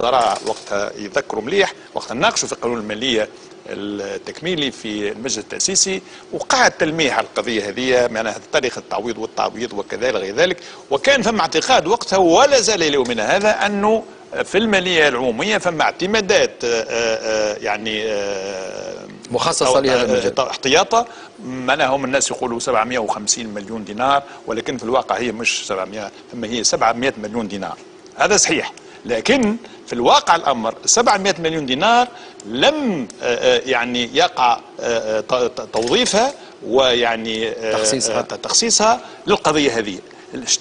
الوزراء وقتها يذكروا مليح وقت ناقشوا في القانون الماليه التكميلي في المجلس التأسيسي، وقع التلميح على القضيه هذه معناها تاريخ التعويض والتعويض وكذا غير ذلك. وكان فما اعتقاد وقتها ولا زال الى يومنا هذا انه في الماليه العموميه فما اعتمادات يعني مخصصه لهذا المجال احتياطه، معناها هم الناس يقولوا 750 مليون دينار، ولكن في الواقع هي مش 700، ثم هي 700 مليون دينار. هذا صحيح، لكن في الواقع الامر 700 مليون دينار لم يعني يقع توظيفها ويعني تخصيصها للقضيه هذه.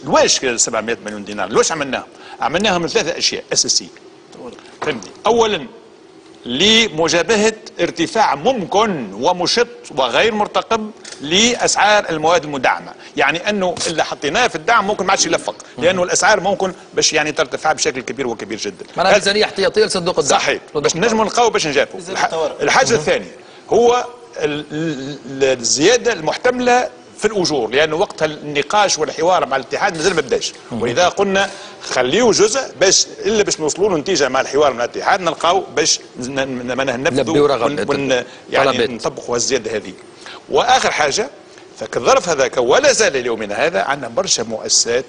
لواش 700 مليون دينار؟ لواش عملناهم؟ عملناهم من ثلاثه اشياء اساسيه. فهمني؟ اولا لمجابهه ارتفاع ممكن ومشط وغير مرتقب لاسعار المواد المدعمه، يعني انه اللي حطيناه في الدعم ممكن ما عادش يلفق، لانه الاسعار ممكن باش يعني ترتفع بشكل كبير وكبير جدا. معناها ميزانيه احتياطيه لصندوق الدعم. صحيح، باش نجموا نلقاو باش نجابوا. الحاجه الثانيه هو الزياده المحتمله في الاجور، لانه وقتها النقاش والحوار مع الاتحاد مازال ما بداش، ولذا قلنا خليوا جزء باش الا باش نوصلوا له نتيجه مع الحوار مع الاتحاد نلقاو باش ننفذوا يعني نطبقوا الزياده هذه. واخر حاجه فك الظرف هذاك ولا زال ليومنا هذا عندنا برشا مؤسسات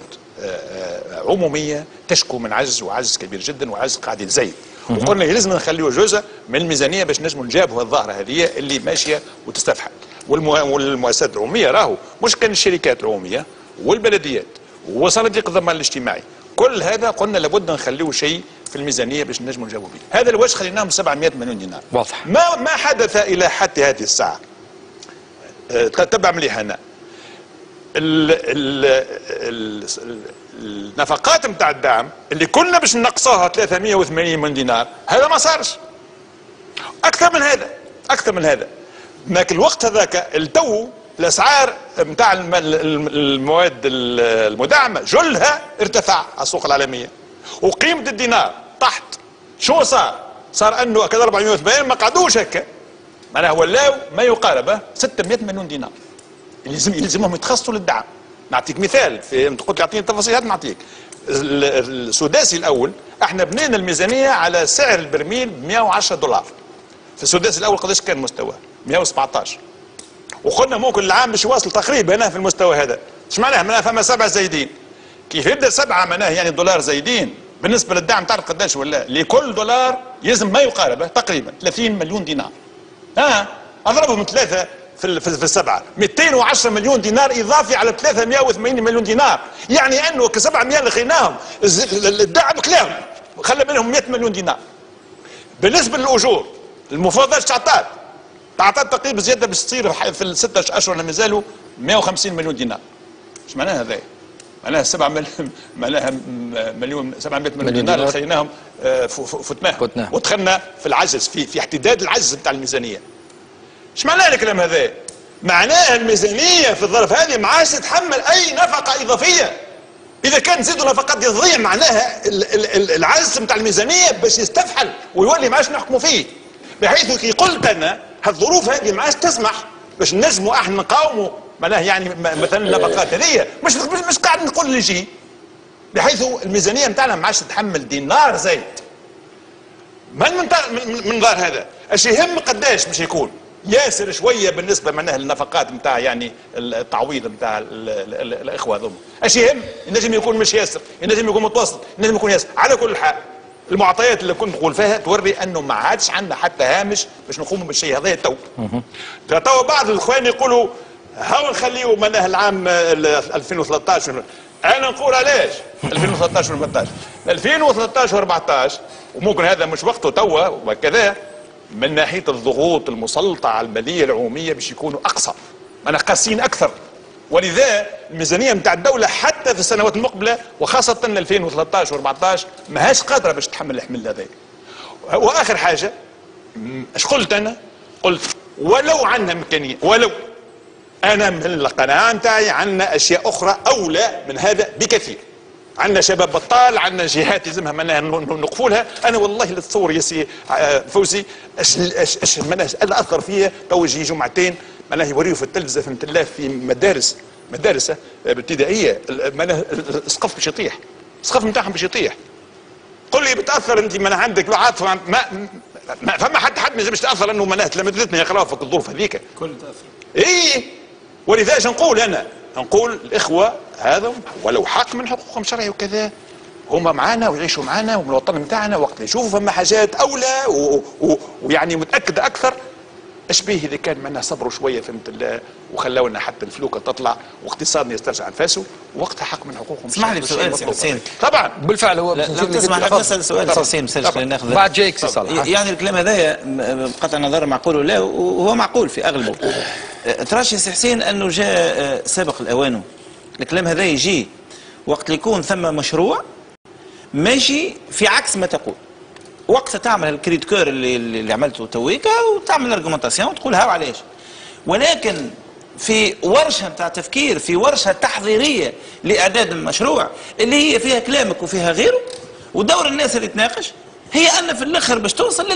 عموميه تشكو من عجز وعجز كبير جدا وعجز قاعد يزيد، وقلنا لازم نخليوا جزء من الميزانيه باش نجموا نجابوا الظاهره هذه اللي ماشيه وتستفحل. والمؤسسات العموميه راهو مش كان الشركات العموميه والبلديات وصناديق الضمان الاجتماعي، كل هذا قلنا لابد نخليه شيء في الميزانيه باش نجموا نجاوبوا به. هذا الواش خليناهم 700 مليون دينار. واضح. ما حدث الى حتى هذه الساعه. تتبع مليح هنا النفقات نتاع الدعم اللي كنا باش نقصوها 380 مليون دينار، هذا ما صارش. اكثر من هذا لكن الوقت هذاك التو الاسعار نتاع المواد المدعمه جلها ارتفع على السوق العالميه، وقيمه الدينار تحت. شو صار انه كذا 480 ما قعدوش هكا، معناها ولاو ما يقارب 600 مليون دينار يلزمهم يتخصصوا للدعم. نعطيك مثال، في قلت تعطيني التفاصيل نعطيك. السداسي الاول احنا بنينا الميزانيه على سعر البرميل ب 110 دولار. في السداسي الاول قداش كان مستواه؟ 117، وقلنا ممكن العام باش يواصل تقريبا هنا في المستوى هذا. ايش معناها فما 7 زايدين، كيف يبدا 7 معناها يعني دولار زايدين بالنسبه للدعم تعرف قداش ولا؟ لكل دولار يلزم ما يقارب تقريبا 30 مليون دينار. اضربهم من 3 في السبعه 210 مليون دينار اضافي على 380 مليون دينار، يعني انه ك 700 اللي خليناهم الدعم كلاهم خلى منهم 100 مليون دينار. بالنسبه للاجور المفاوضات تعطات تقريبا زياده باش تصير في الستة اشهر اللي مازالوا 150 مليون دينار. ايش معناها هذا؟ معناها 700 مليون دينار اللي خليناهم فتناهم ودخلنا في العجز في احتداد العجز بتاع الميزانيه. ايش معناها الكلام هذا؟ معناها الميزانيه في الظرف هذه ما عادش تتحمل اي نفقه اضافيه. اذا كان نزيدوا نفقات يضيع معناها العجز بتاع الميزانيه باش يستفحل ويولي ما عادش نحكموا فيه، بحيث كي قلت انا هالظروف هذه ما عادش تسمح باش نجموا احنا نقاوموا معناها يعني مثلا النفقات هذه مش قاعد نقول اللي يجي، بحيث الميزانيه نتاعنا ما عادش تتحمل دينار زايد. من ظهر هذا اش يهم قداش باش يكون ياسر شويه بالنسبه معناها للنفقات نتاع يعني التعويض نتاع الاخوه هذوما. اش يهم؟ ينجم يكون مش ياسر، ينجم يكون متوسط، ينجم يكون ياسر. على كل حال المعطيات اللي كنت نقول فيها توري انه ما عادش عندنا حتى هامش باش نقوموا بالشيء هذا تو بعض الاخوان يقولوا هاو نخليوا معناها العام 2013. انا نقول علاش 2013 و14 2013 و14 وممكن هذا مش وقته توا وكذا، من ناحيه الضغوط المسلطه على الماليه العموميه باش يكونوا اقصى، انا قاسيين اكثر. ولذا الميزانيه نتاع الدوله حتى في السنوات المقبله وخاصه 2013 و14 ماهاش قادره باش تحمل الحمل هذا. واخر حاجه اش قلت انا؟ قلت ولو عندنا امكانيه، ولو انا من القناعه نتاعي عندنا اشياء اخرى اولى من هذا بكثير. عندنا شباب بطال، عندنا جهات يلزمها معناها نوقفوا لها. انا والله لا تصور يا سي فوزي اش معناها انا اثر فيا تو يجي جمعتين معناها يوريوا في التلفزه فهمت الله في مدارس ابتدائيه معناها السقف باش يطيح، السقف نتاعهم باش يطيح. تقول لي بتاثر انت من عندك العاطفه ما فما حد ما يلزمش تاثر لانه معناها تلامذتنا يقراوا في الظروف هذيك كل تاثر. اي ولذلك نقول الاخوه هذا ولو حق من حقوقهم الشرعي وكذا هما معانا ويعيشوا معانا ومن الوطن نتاعنا وقت يشوفوا فما حاجات اولى ويعني متاكده اكثر اش بيه اذا كان معنا صبروا شويه فهمت الله وخلونا حتى الفلوكه تطلع واقتصادنا يسترجع نفسه وقتها حق من حقوقهم. اسمح لي بسؤال سي حسين. طبعا بالفعل هو لا تسمح لي نسال سؤال سي حسين خلينا ناخذ بعد جايك سي صالح. يعني الكلام هذايا بقطع النظر معقول ولا وهو معقول في اغلبه. تراشي سي حسين انه جاء سابق الاوان الكلام هذا يجي وقت يكون ثم مشروع ماشي في عكس ما تقول. وقتها تعمل الكريت كور اللي عملته تويكا وتعمل الارجيومنتاسيون وتقول هاو علاش. ولكن في ورشه نتاع تفكير في ورشه تحضيريه لاعداد المشروع اللي هي فيها كلامك وفيها غيره ودور الناس اللي تناقش هي ان في الاخر باش توصل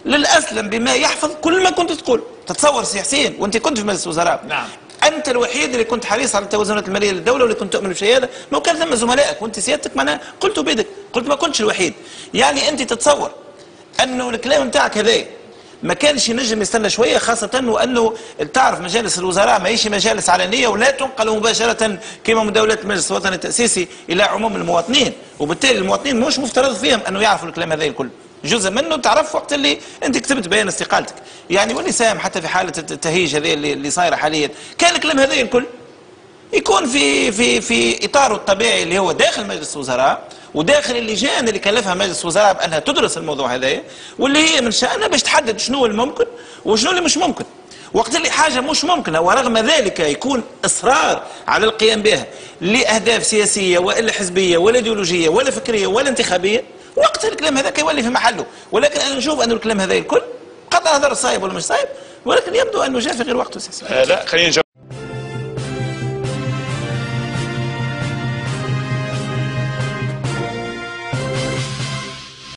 للاسلم بما يحفظ كل ما كنت تقول. تتصور سي حسين وانت كنت في مجلس الوزراء نعم انت الوحيد اللي كنت حريص على التوازنات الماليه للدوله واللي كنت تؤمن بالشيء هذا، ما كان ثم زملائك وانت سيادتك معناها قلتوا بيدك، قلت ما كنتش الوحيد. يعني انت تتصور انه الكلام نتاعك هذا ما كانش ينجم يستنى شويه، خاصه وانه تعرف مجالس الوزراء ماهيش مجالس علنيه ولا تنقل مباشره كما مداوله المجلس الوطني التاسيسي الى عموم المواطنين، وبالتالي المواطنين مش مفترض فيهم انه يعرفوا الكلام هذا الكل. جزء منه تعرف وقت اللي انت كتبت بيان استقالتك، يعني واللي ساهم حتى في حاله التهيج هذه اللي صايره حاليا، كان الكلام هذا الكل يكون في اطاره الطبيعي اللي هو داخل مجلس الوزراء وداخل اللجان اللي كلفها مجلس الوزراء بانها تدرس الموضوع هذايا، واللي هي من شانها باش تحدد شنو الممكن وشنو اللي مش ممكن. وقت اللي حاجه مش ممكنه ورغم ذلك يكون اصرار على القيام بها لاهداف سياسيه والا حزبيه ولا ايديولوجيه ولا فكريه ولا انتخابيه، وقت الكلام هذا كيولي في محله. ولكن انا نشوف انه الكلام هذا الكل قطع نظر صايب ولا مش صايب، ولكن يبدو انه جاء في غير وقته. لا خلينا